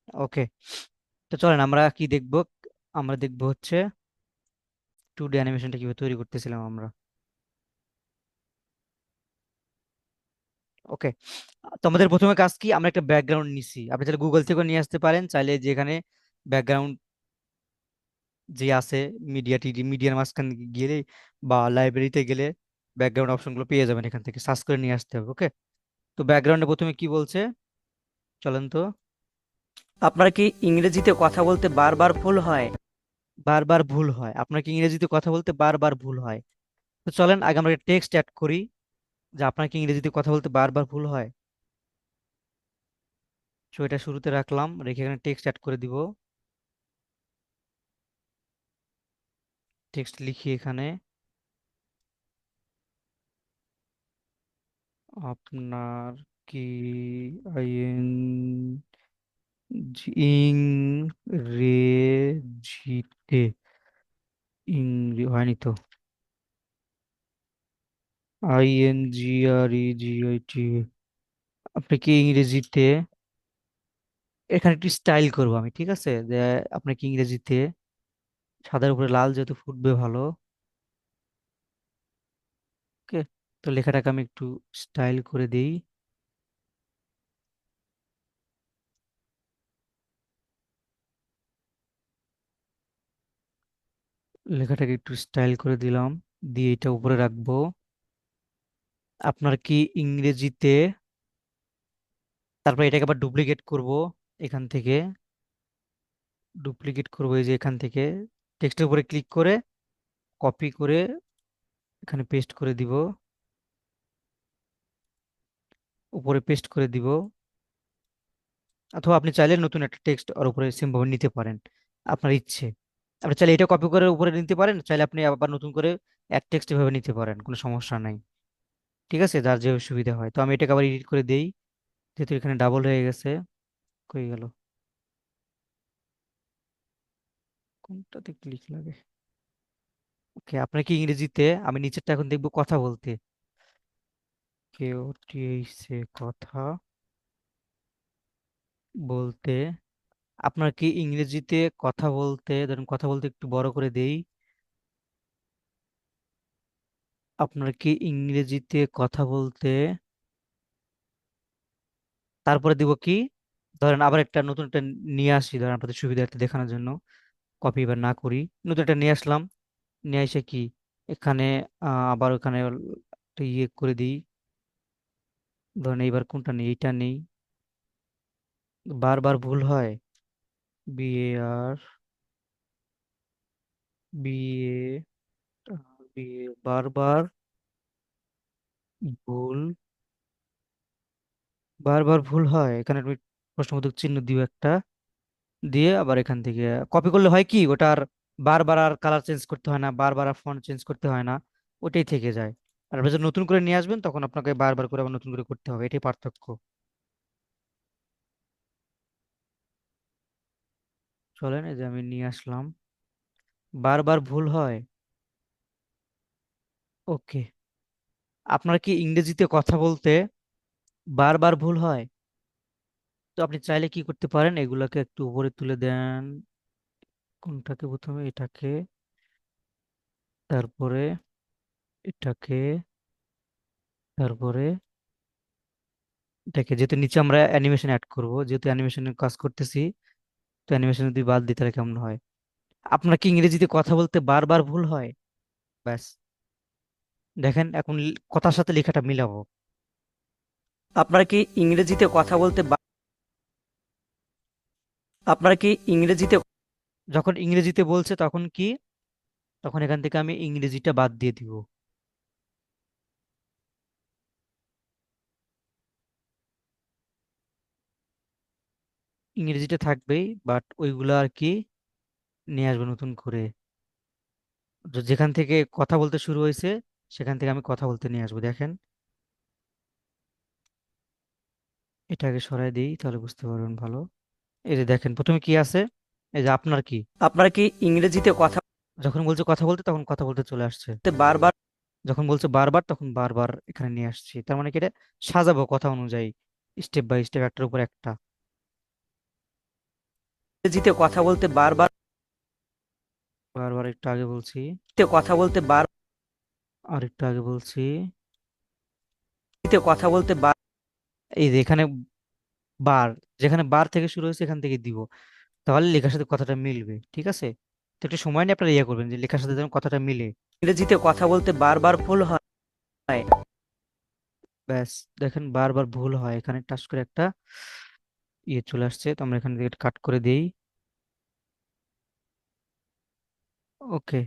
ওকে, তো চলেন আমরা কি দেখব। আমরা দেখব হচ্ছে 2D অ্যানিমেশনটা কিভাবে তৈরি করতেছিলাম আমরা। ওকে, তো আমাদের প্রথমে কাজ কি, আমরা একটা ব্যাকগ্রাউন্ড নিছি, আপনি চাইলে গুগল থেকে নিয়ে আসতে পারেন, চাইলে যেখানে ব্যাকগ্রাউন্ড যে আছে, মিডিয়ার মাঝখানে গেলে বা লাইব্রেরিতে গেলে ব্যাকগ্রাউন্ড অপশনগুলো পেয়ে যাবেন, এখান থেকে সার্চ করে নিয়ে আসতে হবে। ওকে, তো ব্যাকগ্রাউন্ডে প্রথমে কি বলছে, চলেন তো। আপনার কি ইংরেজিতে কথা বলতে বারবার ভুল হয়? বারবার ভুল হয়, আপনার কি ইংরেজিতে কথা বলতে বারবার ভুল হয়? তো চলেন আগে আমরা টেক্সট অ্যাড করি, যে আপনার কি ইংরেজিতে কথা বলতে বারবার ভুল হয়। সো এটা শুরুতে রাখলাম, রেখে এখানে টেক্সট অ্যাড করে দিব। টেক্সট লিখি এখানে, আপনার কি ইংরেজিতে, হয়নি তো, INGREGIT, আপনি কি ইংরেজিতে, এখানে একটু স্টাইল করবো আমি, ঠিক আছে, যে আপনি কি ইংরেজিতে, সাদার উপরে লাল যেহেতু ফুটবে ভালো। ওকে, তো লেখাটাকে আমি একটু স্টাইল করে দিই। লেখাটাকে একটু স্টাইল করে দিলাম, দিয়ে এটা উপরে রাখবো। আপনার কি ইংরেজিতে, তারপর এটাকে আবার ডুপ্লিকেট করব, এখান থেকে ডুপ্লিকেট করবো, এই যে এখান থেকে টেক্সটের উপরে ক্লিক করে কপি করে এখানে পেস্ট করে দিব, উপরে পেস্ট করে দিব। অথবা আপনি চাইলে নতুন একটা টেক্সট ওর উপরে সেম ভাবে নিতে পারেন, আপনার ইচ্ছে। আপনি চাইলে এটা কপি করে উপরে নিতে পারেন, চাইলে আপনি আবার নতুন করে এক টেক্সট ভাবে নিতে পারেন, কোনো সমস্যা নাই। ঠিক আছে, যার যে সুবিধা হয়। তো আমি এটাকে আবার এডিট করে দেই, যেহেতু এখানে ডাবল হয়ে গেছে। হয়ে গেল, কোনটাতে ক্লিক লাগে। ওকে, আপনার কি ইংরেজিতে, আমি নিচেরটা এখন দেখবো কথা বলতে, কেওটিএইচে কথা বলতে, আপনার কি ইংরেজিতে কথা বলতে, ধরুন কথা বলতে একটু বড় করে দেই, আপনার কি ইংরেজিতে কথা বলতে, তারপরে দিব কি, ধরেন আবার একটা নতুন একটা নিয়ে আসি, ধরেন আপনাদের সুবিধার্থে দেখানোর জন্য, কপি এবার না করি, নতুন একটা নিয়ে আসলাম। নিয়ে এসে কি এখানে আবার ওখানে একটা ইয়ে করে দিই, ধরেন এইবার কোনটা নেই, এইটা নেই, বারবার ভুল হয়, BAR, বিএ, বিএ, বারবার ভুল, বারবার ভুল হয়, এখানে আমি প্রশ্নবোধক চিহ্ন দিব একটা, দিয়ে আবার এখান থেকে কপি করলে হয় কি, ওটার বারবার আর কালার চেঞ্জ করতে হয় না, বারবার আর ফন্ট চেঞ্জ করতে হয় না, ওটাই থেকে যায়। আর আপনি যখন নতুন করে নিয়ে আসবেন তখন আপনাকে বারবার করে আবার নতুন করে করতে হবে, এটাই পার্থক্য। চলেন, এই যে আমি নিয়ে আসলাম, বারবার ভুল হয়। ওকে, আপনার কি ইংরেজিতে কথা বলতে বারবার ভুল হয়? তো আপনি চাইলে কি করতে পারেন, এগুলাকে একটু উপরে তুলে দেন, কোনটাকে প্রথমে, এটাকে, তারপরে এটাকে, তারপরে এটাকে, যেহেতু নিচে আমরা অ্যানিমেশন অ্যাড করব, যেহেতু অ্যানিমেশনের কাজ করতেছি, তো অ্যানিমেশন যদি বাদ দিই তাহলে কেমন হয়। আপনার কি ইংরেজিতে কথা বলতে বারবার ভুল হয়? ব্যাস, দেখেন এখন কথার সাথে লেখাটা মিলাবো। আপনার কি ইংরেজিতে কথা বলতে আপনার কি ইংরেজিতে যখন ইংরেজিতে বলছে তখন কি, তখন এখান থেকে আমি ইংরেজিটা বাদ দিয়ে দিব। ইংরেজিটা থাকবেই, বাট ওইগুলো আর কি নিয়ে আসবো নতুন করে, যেখান থেকে কথা বলতে শুরু হয়েছে সেখান থেকে আমি কথা বলতে নিয়ে আসবো, দেখেন। এটাকে সরাই দিই তাহলে বুঝতে পারবেন ভালো। এই যে দেখেন প্রথমে কি আছে, এই যে আপনার কি, আপনার কি ইংরেজিতে কথা যখন বলছে কথা বলতে তখন কথা বলতে চলে আসছে, বলতে বারবার যখন বলছে বারবার তখন বারবার এখানে নিয়ে আসছি, তার মানে কি এটা সাজাবো কথা অনুযায়ী, স্টেপ বাই স্টেপ একটার উপর একটা। ইংরেজিতে কথা বলতে বারবার বারবার একটু আগে বলছি, কথা বলতে বার আর একটু আগে বলছি। কথা বলতে বার এই যে এখানে বার, যেখানে বার থেকে শুরু হয়েছে এখান থেকে দিব, তাহলে লেখার সাথে কথাটা মিলবে, ঠিক আছে? তো একটু সময় নিয়ে আপনারা ইয়ে করবেন যে লেখার সাথে যেন কথাটা মিলে। ইংরেজিতে কথা বলতে বারবার ভুল হয়। ব্যাস, দেখেন বারবার ভুল হয়, এখানে টাচ করে একটা ইয়ে চলে আসছে, তো আমরা এখান থেকে কাট করে দিই। ওকে,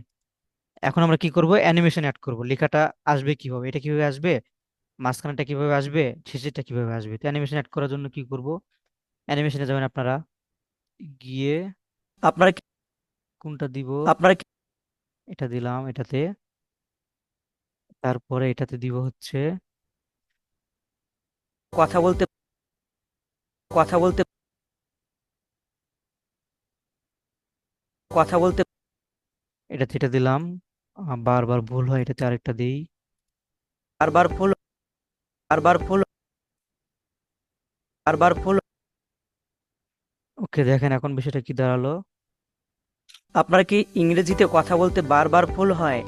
এখন আমরা কি করব, অ্যানিমেশন অ্যাড করব। লেখাটা আসবে কিভাবে, এটা কিভাবে আসবে, মাঝখানেটা কিভাবে আসবে, শেষেরটা কিভাবে আসবে। তো অ্যানিমেশন অ্যাড করার জন্য কি করব, অ্যানিমেশনে যাবেন আপনারা, গিয়ে আপনারা কি কোনটা দিব, আপনারা কি এটা দিলাম এটাতে, তারপরে এটাতে দিব হচ্ছে, কথা বলতে কথা বলতে কথা বলতে এটাতে এটা দিলাম। বারবার ভুল হয়, এটাতে আরেকটা দিই। বারবার ভুল বারবার ভুল বারবার ভুল ওকে, দেখেন এখন বিষয়টা কি দাঁড়ালো। আপনারা কি ইংরেজিতে কথা বলতে বারবার ভুল হয়?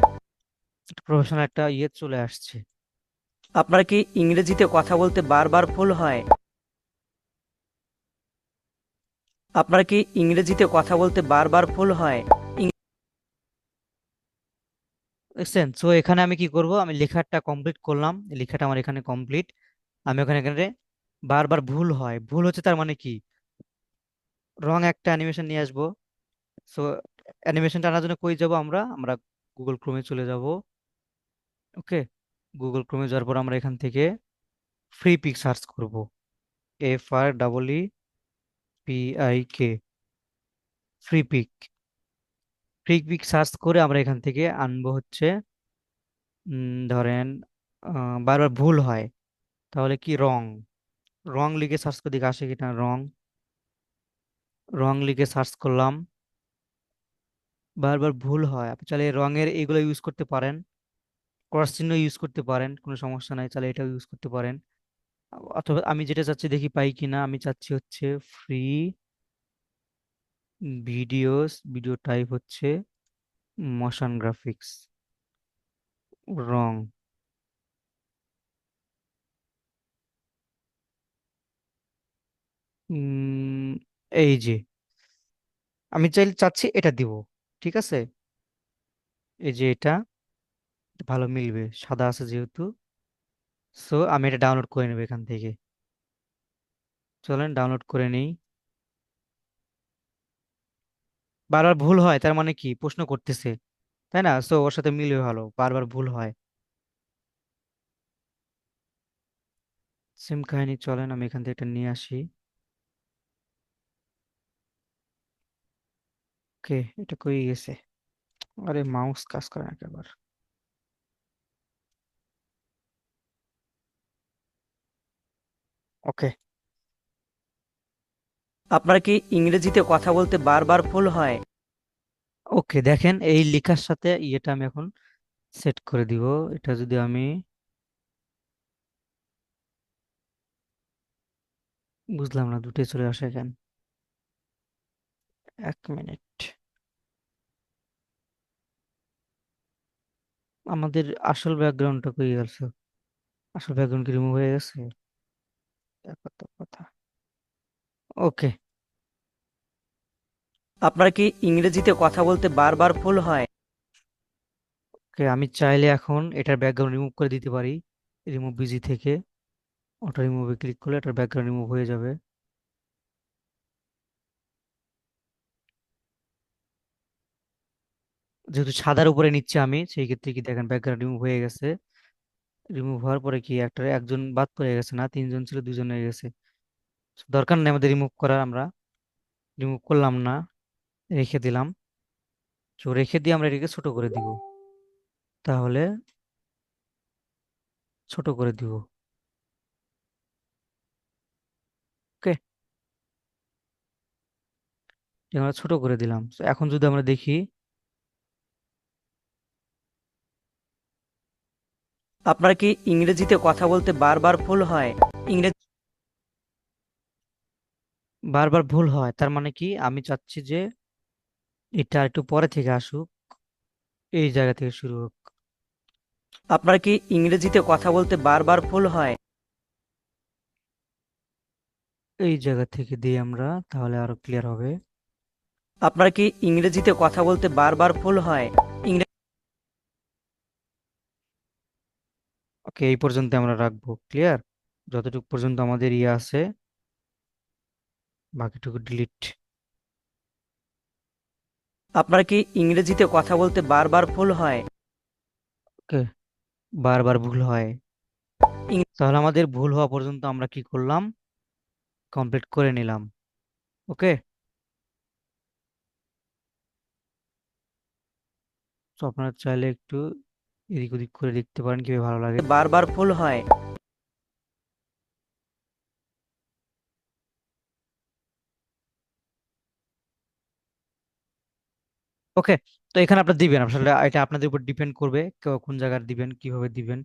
প্রফেশনাল একটা ইয়ে চলে আসছে। আপনারা কি ইংরেজিতে কথা বলতে বারবার ভুল হয়? আপনারা কি ইংরেজিতে কথা বলতে বারবার ভুল হয়? দেখছেন? সো এখানে আমি কি করব, আমি লেখাটা কমপ্লিট করলাম, এই লেখাটা আমার এখানে কমপ্লিট। আমি ওখানে এখানে বারবার ভুল হয়, ভুল হচ্ছে তার মানে কি, রং একটা অ্যানিমেশন নিয়ে আসবো। সো অ্যানিমেশনটা আনার জন্য কই যাব, আমরা আমরা গুগল ক্রোমে চলে যাব। ওকে, গুগল ক্রোমে যাওয়ার পর আমরা এখান থেকে ফ্রি পিক সার্চ করব, FREEPIK, Freepik. Freepik search করে আমরা এখান থেকে আনবো হচ্ছে, ধরেন বারবার ভুল হয়, তাহলে কি রং, রং লিখে সার্চ করে দিকে আসে কিনা, রং, রং লিখে সার্চ করলাম, বারবার ভুল হয়। আপনি চাইলে রঙের এগুলো ইউজ করতে পারেন, ক্রস চিহ্ন ইউজ করতে পারেন, কোনো সমস্যা নাই, চাইলে এটাও ইউজ করতে পারেন। অথবা আমি যেটা চাচ্ছি দেখি পাই কিনা, আমি চাচ্ছি হচ্ছে ফ্রি ভিডিওস, ভিডিও টাইপ হচ্ছে মোশন গ্রাফিক্স, রং, উম, এই যে আমি চাচ্ছি এটা দিব, ঠিক আছে? এই যে এটা ভালো মিলবে, সাদা আছে যেহেতু। সো আমি এটা ডাউনলোড করে নেব এখান থেকে, চলেন ডাউনলোড করে নিই। বারবার ভুল হয় তার মানে কি, প্রশ্ন করতেছে, তাই না? সো ওর সাথে মিলবে ভালো, বারবার ভুল হয়। সেম কাহিনী, চলেন আমি এখান থেকে এটা নিয়ে আসি। ওকে, এটা কই গেছে, আরে মাউস কাজ করে না একবার। ওকে, আপনারা কি ইংরেজিতে কথা বলতে বারবার ভুল হয়? ওকে, দেখেন এই লেখার সাথে ইয়েটা আমি এখন সেট করে দিব। এটা যদি আমি, বুঝলাম না দুটোই চলে আসে কেন, 1 মিনিট। আমাদের আসল ব্যাকগ্রাউন্ডটা কই গেছে, আসল ব্যাকগ্রাউন্ড কি রিমুভ হয়ে গেছে, দেখো তো কথা। ওকে, আপনারা কি ইংরেজিতে কথা বলতে বারবার ভুল হয়? ওকে, আমি চাইলে এখন এটার ব্যাকগ্রাউন্ড রিমুভ করে দিতে পারি, রিমুভ বিজি থেকে অটো রিমুভে ক্লিক করলে এটার ব্যাকগ্রাউন্ড রিমুভ হয়ে যাবে। যেহেতু সাদার উপরে নিচ্ছে আমি, সেই ক্ষেত্রে কি দেখেন ব্যাকগ্রাউন্ড রিমুভ হয়ে গেছে। রিমুভ হওয়ার পরে কি একটা একজন বাদ পড়ে গেছে, না তিনজন ছিল দুজন হয়ে গেছে। দরকার নেই আমাদের রিমুভ করার, আমরা রিমুভ করলাম না, রেখে দিলাম। তো রেখে দিয়ে আমরা এটাকে ছোট করে দিব, তাহলে ছোট করে দিব। ওকে, আমরা ছোট করে দিলাম। তো এখন যদি আমরা দেখি, আপনারা কি ইংরেজিতে কথা বলতে বারবার ভুল হয়? ইংরেজি বারবার ভুল হয় তার মানে কি, আমি চাচ্ছি যে এটা একটু পরে থেকে আসুক, এই জায়গা থেকে শুরু হোক। আপনার কি ইংরেজিতে কথা বলতে বারবার ভুল হয়? এই জায়গা থেকে দিই আমরা, তাহলে আরো ক্লিয়ার হবে। আপনার কি ইংরেজিতে কথা বলতে বারবার ভুল হয়? ওকে, এই পর্যন্ত আমরা রাখবো, ক্লিয়ার। যতটুকু পর্যন্ত আমাদের ইয়ে আছে, বাকিটুকু ডিলিট। আপনার কি ইংরেজিতে কথা বলতে বারবার ভুল হয়? ওকে, বারবার ভুল হয়। ইং- তাহলে আমাদের ভুল হওয়া পর্যন্ত আমরা কি করলাম, কমপ্লিট করে নিলাম। ওকে, তো আপনারা চাইলে একটু এদিক ওদিক করে দেখতে পারেন কিভাবে ভালো লাগে। বারবার ভুল হয়। ওকে, তো এখানে আপনার দিবেন, আসলে এটা আপনাদের উপর ডিপেন্ড করবে কোন জায়গার দিবেন, কিভাবে দিবেন,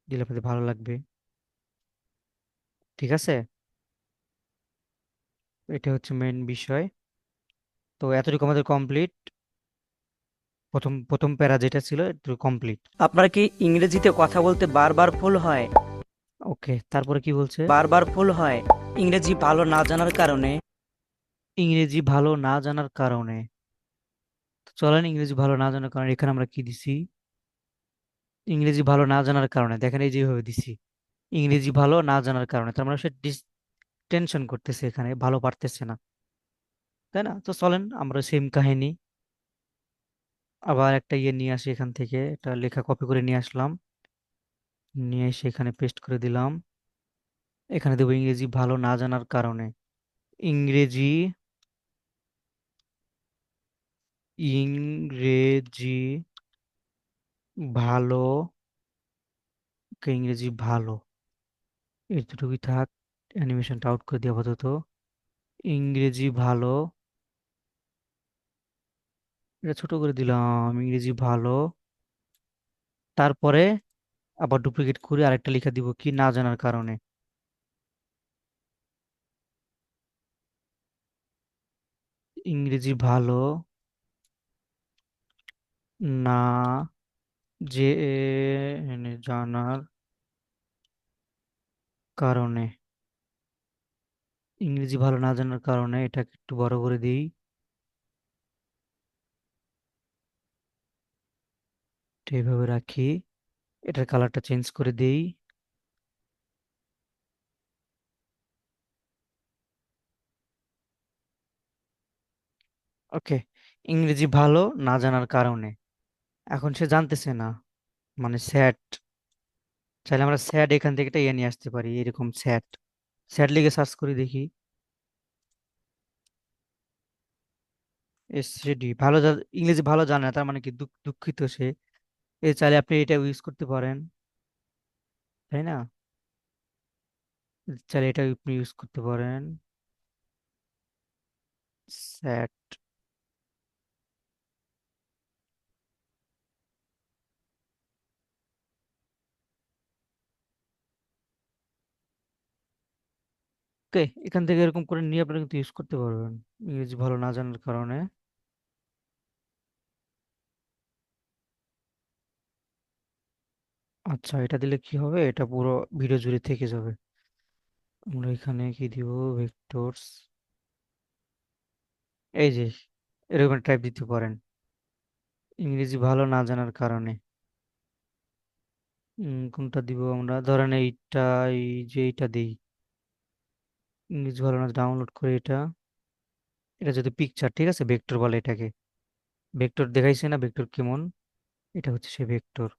দিলে আপনাদের ভালো লাগবে। ঠিক আছে, এটা হচ্ছে মেইন বিষয়। তো এতটুকু আমাদের কমপ্লিট, প্রথম প্রথম প্যারা যেটা ছিল এটুকু কমপ্লিট। আপনার কি ইংরেজিতে কথা বলতে বারবার ভুল হয়? ওকে, তারপরে কি বলছে? বারবার ভুল হয়। ইংরেজি ভালো না জানার কারণে। ইংরেজি ভালো না জানার কারণে। তো চলেন, ইংরেজি ভালো না জানার কারণে এখানে আমরা কি দিছি, ইংরেজি ভালো না জানার কারণে দেখেন এই যেভাবে দিছি, ইংরেজি ভালো না জানার কারণে, তার মানে সে টেনশন করতেছে, এখানে ভালো পারতেছে না, তাই না? তো চলেন আমরা সেম কাহিনী আবার একটা ইয়ে নিয়ে আসি, এখান থেকে একটা লেখা কপি করে নিয়ে আসলাম, নিয়ে এসে এখানে পেস্ট করে দিলাম। এখানে দেবো ইংরেজি ভালো না জানার কারণে। ইংরেজি, ইংরেজি ভালো, ইংরেজি ভালো, এতটুকুই থাক। অ্যানিমেশনটা আউট করে দিয়ে আপাতত। ইংরেজি ভালো, এটা ছোট করে দিলাম, ইংরেজি ভালো। তারপরে আবার ডুপ্লিকেট করে আরেকটা লেখা দিব কি না জানার কারণে। ইংরেজি ভালো না যে জানার কারণে। ইংরেজি ভালো না জানার কারণে এটাকে একটু বড় করে দিই, এটা এইভাবে রাখি। এটার কালারটা চেঞ্জ করে দিই। ওকে, ইংরেজি ভালো না জানার কারণে, এখন সে জানতেছে না, মানে স্যাড। চাইলে আমরা স্যাড এখান থেকে একটা ইয়ে নিয়ে আসতে পারি, এরকম স্যাড, স্যাড লিখে সার্চ করি দেখি। এসডি ভালো ইংরেজি ভালো জানে না, তার মানে কি দুঃখিত সে। চাইলে আপনি এটা ইউজ করতে পারেন, তাই না? চাইলে এটা আপনি ইউজ করতে পারেন, স্যাড। ওকে, এখান থেকে এরকম করে নিয়ে আপনি কিন্তু ইউজ করতে পারবেন, ইংরেজি ভালো না জানার কারণে। আচ্ছা, এটা দিলে কি হবে, এটা পুরো ভিডিও জুড়ে থেকে যাবে। আমরা এখানে কি দিব, ভেক্টরস, এই যে এরকম টাইপ দিতে পারেন, ইংরেজি ভালো না জানার কারণে। কোনটা দিব আমরা, ধরেন এইটা, এই যে এইটা দিই, ইংরেজি ভালো না, ডাউনলোড করে এটা। এটা যদি পিকচার, ঠিক আছে, ভেক্টর বলে এটাকে। ভেক্টর দেখাইছে না, ভেক্টর কেমন, এটা হচ্ছে সে ভেক্টর।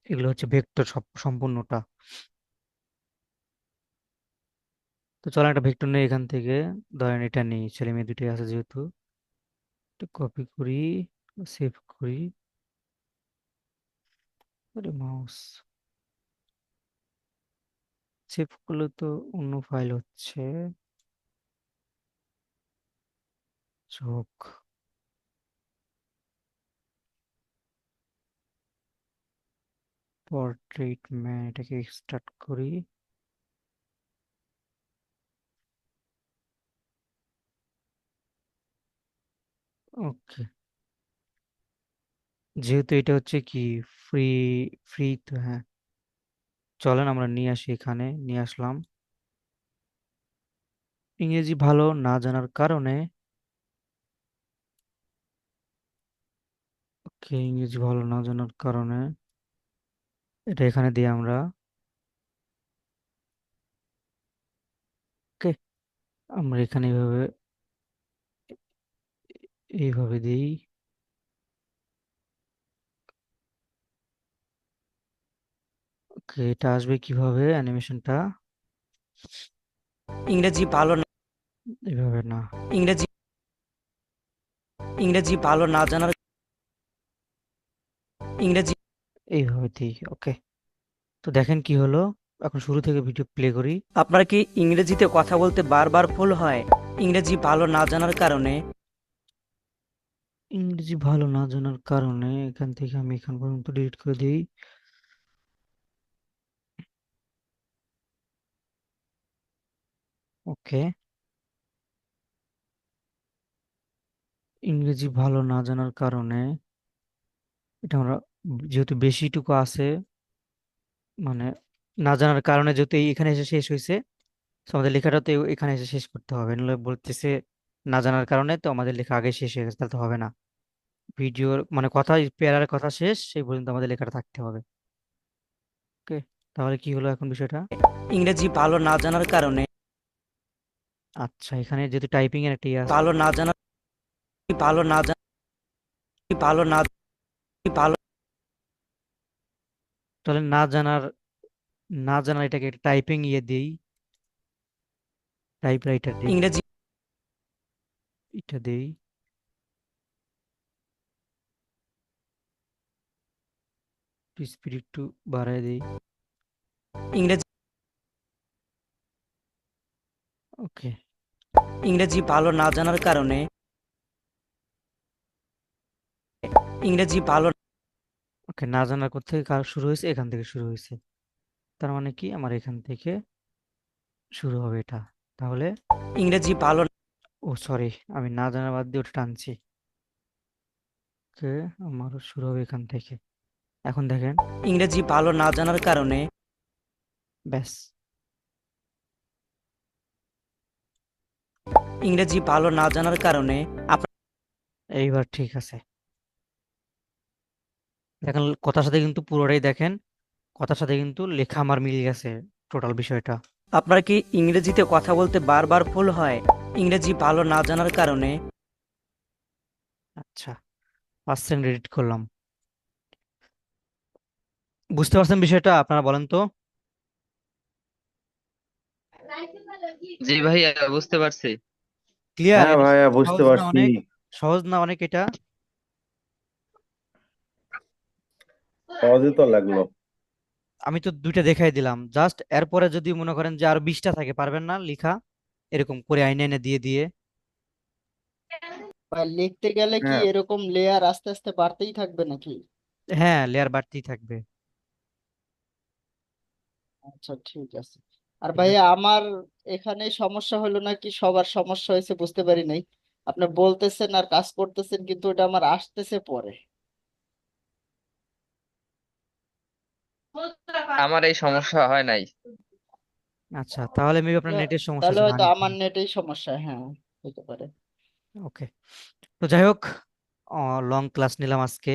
এগুলো হচ্ছে ভেক্টর সব সম্পূর্ণটা। তো চলো একটা ভেক্টর নেই এখান থেকে, ধরেন এটা নেই, ছেলে মেয়ে দুটোই আছে যেহেতু, এটা কপি করি, সেভ করি। আরে মাউস, সেভ করলে তো অন্য ফাইল হচ্ছে, চোখ, পোর্ট্রেট ম্যান, এটাকে স্টার্ট করি। ওকে, যেহেতু এটা হচ্ছে কি ফ্রি, ফ্রি তো হ্যাঁ, চলেন আমরা নিয়ে আসি, এখানে নিয়ে আসলাম। ইংরেজি ভালো না জানার কারণে, ওকে, ইংরেজি ভালো না জানার কারণে এটা এখানে দিই আমরা। ওকে, আমরা এখানে এইভাবে, এইভাবে দিই। ওকে, এটা আসবে কিভাবে অ্যানিমেশনটা? ইংরেজি ভালো না এইভাবে না, ইংরেজি ইংরেজি ভালো না জানার ইংরেজি এইভাবে দিই। ওকে, তো দেখেন কি হলো। এখন শুরু থেকে ভিডিও প্লে করি। আপনার কি ইংরেজিতে কথা বলতে বারবার ভুল হয়? ইংরেজি ভালো না জানার কারণে ইংরেজি ভালো না জানার কারণে এখান থেকে আমি এখান পর্যন্ত ডিলিট করে দিই। ওকে, ইংরেজি ভালো না জানার কারণে এটা আমরা, যেহেতু বেশিটুকু আছে, মানে না জানার কারণে যেহেতু এখানে এসে শেষ হয়েছে, তো আমাদের লেখাটা তো এখানে এসে শেষ করতে হবে, নাহলে বলতেছে না জানার কারণে, তো আমাদের লেখা আগে শেষ হয়ে গেছে, তাহলে তো হবে না। ভিডিওর মানে কথা, পেয়ারের কথা শেষ সেই পর্যন্ত আমাদের লেখাটা থাকতে হবে। ওকে, তাহলে কি হলো এখন বিষয়টা? ইংরেজি ভালো না জানার কারণে আচ্ছা, এখানে যেহেতু টাইপিং এর একটা ইয়ে আছে, ভালো না জানার ভালো না জানা ভালো না ভালো তাহলে না জানার, না জানার এটাকে একটা টাইপিং ইয়ে দিই, টাইপ রাইটার দিই, ইংরেজি এটা দিই, স্পিড একটু বাড়ায় দিই। ইংরেজি ওকে, ইংরেজি ভালো না জানার কারণে ইংরেজি ভালো ওকে, না জানার কোথা থেকে শুরু হয়েছে, এখান থেকে শুরু হয়েছে, তার মানে কি আমার এখান থেকে শুরু হবে এটা। তাহলে, ইংরেজি ভালো ও সরি, আমি না জানার বাদ দিয়ে ওটা টানছি। ওকে, আমার শুরু হবে এখান থেকে। এখন দেখেন, ইংরেজি ভালো না জানার কারণে ব্যাস, ইংরেজি ভালো না জানার কারণে এইবার ঠিক আছে। দেখেন কথার সাথে কিন্তু পুরোটাই দেখেন, কথার সাথে কিন্তু লেখা আমার মিলে গেছে, টোটাল বিষয়টা। আপনার কি ইংরেজিতে কথা বলতে বারবার ভুল হয়? ইংরেজি ভালো না জানার কারণে আচ্ছা, 5 সেকেন্ড এডিট করলাম। বুঝতে পারছেন বিষয়টা? আপনারা বলেন তো। জি ভাইয়া, বুঝতে পারছি। ক্লিয়ার? হ্যাঁ এটা ভাইয়া, বুঝতে সহজ না পারছি। অনেক? সহজ না অনেক এটা? সহজে তো লাগলো। আমি তো দুইটা দেখাই দিলাম জাস্ট, এরপরে যদি মনে করেন যে আরো 20টা থাকে, পারবেন না লেখা এরকম করে আইনে এনে দিয়ে দিয়ে? বা লিখতে গেলে কি হ্যাঁ, এরকম লেয়ার আস্তে আস্তে বাড়তেই থাকবে নাকি? হ্যাঁ, লেয়ার বাড়তেই থাকবে। আচ্ছা, ঠিক আছে। আর ঠিক ভাইয়া আছে। আমার এখানে সমস্যা হলো নাকি সবার সমস্যা হয়েছে বুঝতে পারি নাই। আপনি বলতেছেন আর কাজ করতেছেন কিন্তু ওটা আমার আসতেছে পরে। আমার এই সমস্যা হয় নাই। আচ্ছা, তাহলে মেবি আপনার তা- নেটের সমস্যা তাহলে ছিল হয়তো আগে। আমার নেটেই সমস্যা, হ্যাঁ, হতে পারে। ওকে, তো যাই হোক, লং ক্লাস নিলাম আজকে।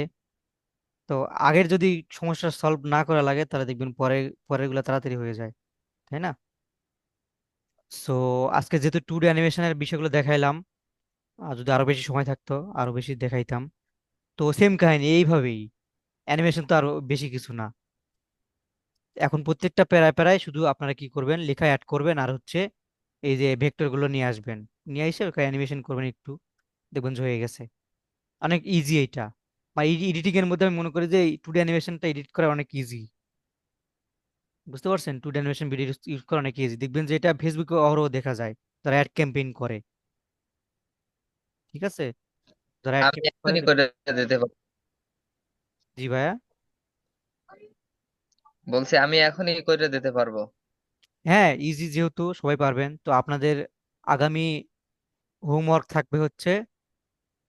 তো আগের যদি সমস্যা সলভ না করা লাগে, তাহলে দেখবেন পরে, পরের গুলা তাড়াতাড়ি হয়ে যায়, তাই না? সো আজকে যেহেতু 2D অ্যানিমেশনের বিষয়গুলো দেখাইলাম, আর যদি আরো বেশি সময় থাকতো আরো বেশি দেখাইতাম। তো সেম কাহিনী এইভাবেই, অ্যানিমেশন তো আরো বেশি কিছু না। এখন প্রত্যেকটা প্যারায় প্যারায় শুধু আপনারা কি করবেন, লেখা অ্যাড করবেন, আর হচ্ছে এই যে ভেক্টর গুলো নিয়ে আসবেন, নিয়ে এসে ওকে অ্যানিমেশন করবেন একটু, দেখবেন যে হয়ে গেছে। অনেক ইজি এটা, বা এডিটিং এর মধ্যে আমি মনে করি যে 2D অ্যানিমেশনটা এডিট করা অনেক ইজি। বুঝতে পারছেন? 2D অ্যানিমেশন ভিডিও ইউজ করা অনেক ইজি, দেখবেন যে এটা ফেসবুকে অহরহ দেখা যায়, তারা অ্যাড ক্যাম্পেইন করে। ঠিক আছে, যারা অ্যাড আমি ক্যাম্পেইন করে এখনই করে দিতে পারবো। জি ভাইয়া। বলছি আমি এখনই করে দিতে পারবো। হ্যাঁ, ইজি যেহেতু সবাই পারবেন, তো আপনাদের আগামী হোমওয়ার্ক থাকবে হচ্ছে